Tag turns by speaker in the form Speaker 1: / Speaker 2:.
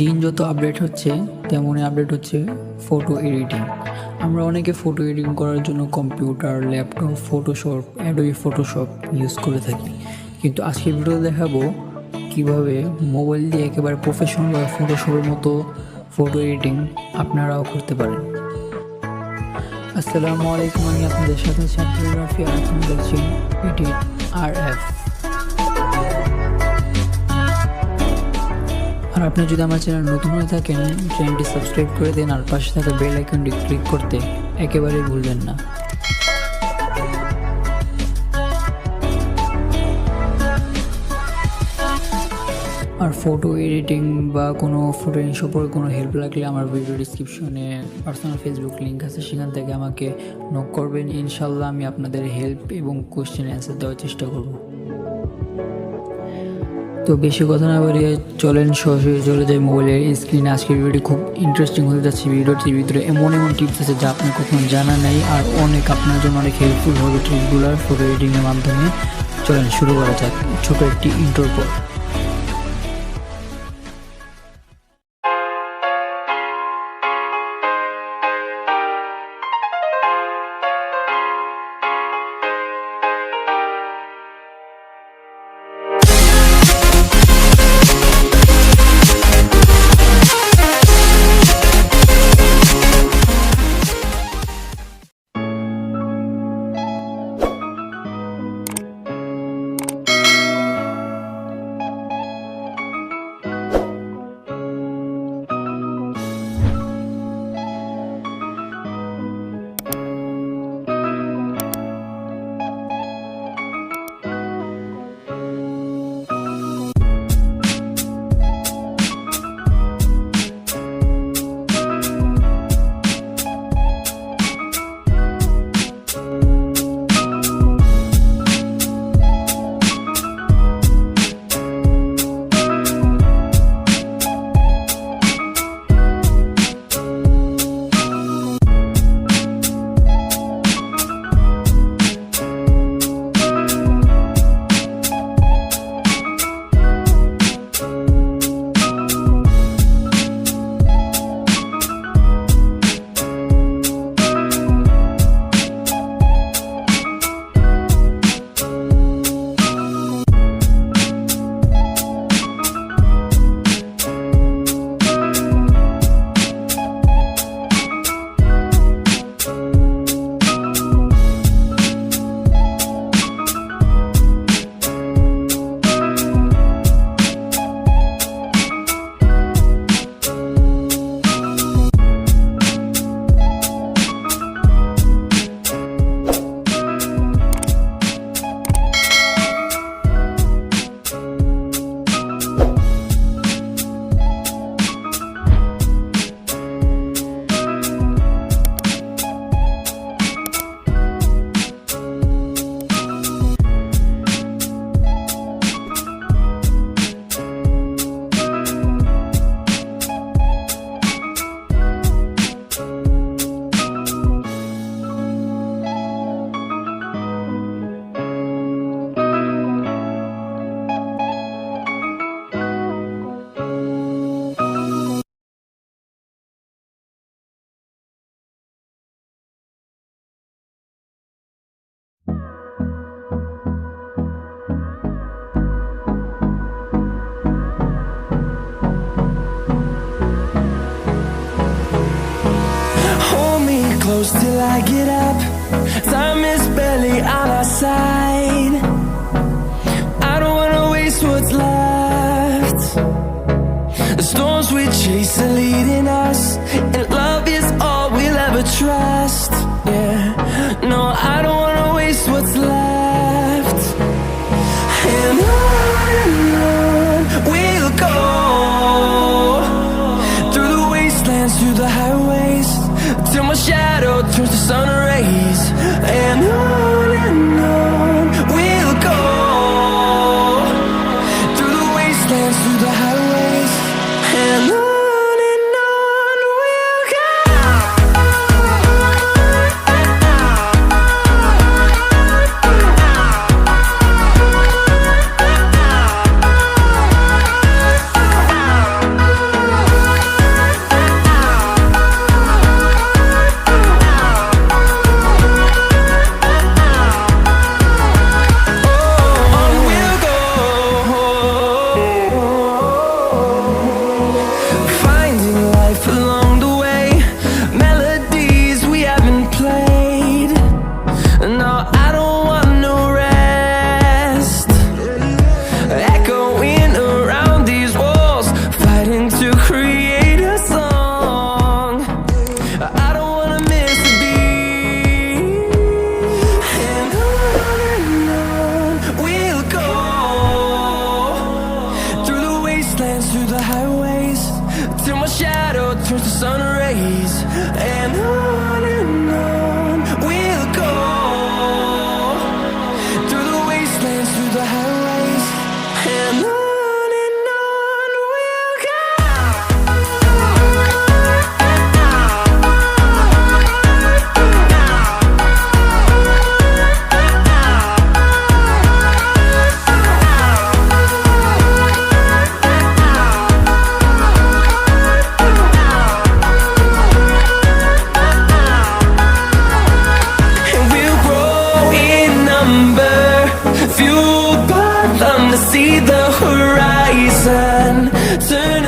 Speaker 1: দিন যত আপডেট হচ্ছে তেমনই আপডেট হচ্ছে ফটো এডিটিং। আমরা অনেকে ফটো এডিটিং করার জন্য computer, laptop, Photoshop, Adobe Photoshop use করে থাকি, কিন্তু আজকের ভিডিওতে দেখাবো কিভাবে মোবাইল দিয়ে একেবারে প্রফেশনাল বা ফটোশপের মতো ফটো এডিটিং আপনারাও করতে পারেন। আসসালামু আলাইকুম, আমি আপনাদের সাথে ফটোগ্রাফি আর এখন দেখছেন এডিট RF। আর আপনি যদি আমার চ্যানেল নতুন হয়ে থাকেন, চ্যানেলটি সাবস্ক্রাইব করে দিন আর পাশে থাকা বেল আইকনটি ক্লিক করতে একেবারেই ভুলবেন না। আর ফটো এডিটিং বা কোনো ফটো এডিটিং সম্পর্কে কোনো হেল্প লাগলে আমার ভিডিও ডিসক্রিপশনে পার্সোনাল ফেসবুক লিঙ্ক আছে, সেখান থেকে আমাকে নক করবেন। ইনশাল্লাহ আমি আপনাদের হেল্প এবং কোয়েশ্চেন অ্যান্সার দেওয়ার চেষ্টা করব। তো বেশি কথা না বাড়িয়ে চলেন সরাসরি চলে যাই মোবাইলের স্ক্রিনে। আজকের ভিডিওটি খুব ইন্টারেস্টিং হতে যাচ্ছে। ভিডিওটির ভিতরে এমন টিপস আছে যা আপনার কখনো জানা নেই, আর আপনার জন্য অনেক হেল্পফুল হবে ট্রিকগুলোর ফটো এডিটিংয়ের মাধ্যমে। চলেন শুরু করা যাক ছোটো একটি ইন্ট্রোর পর।
Speaker 2: Close till I get up. Time is barely on our side. I don't wanna waste what's left. The storms we chase are leading us, and love is all we'll ever trust. Yeah, no, I don't wanna waste what's left. And on we'll go, through the wastelands, through the highways, till my shadow turns to sun rays. And on we'll go, through the wastelands, through the highways. And on we'll go. till my shadow turns to sun rays. And on we'll go, through the wastelands, through the highways. And on we'll go. See the horizon turn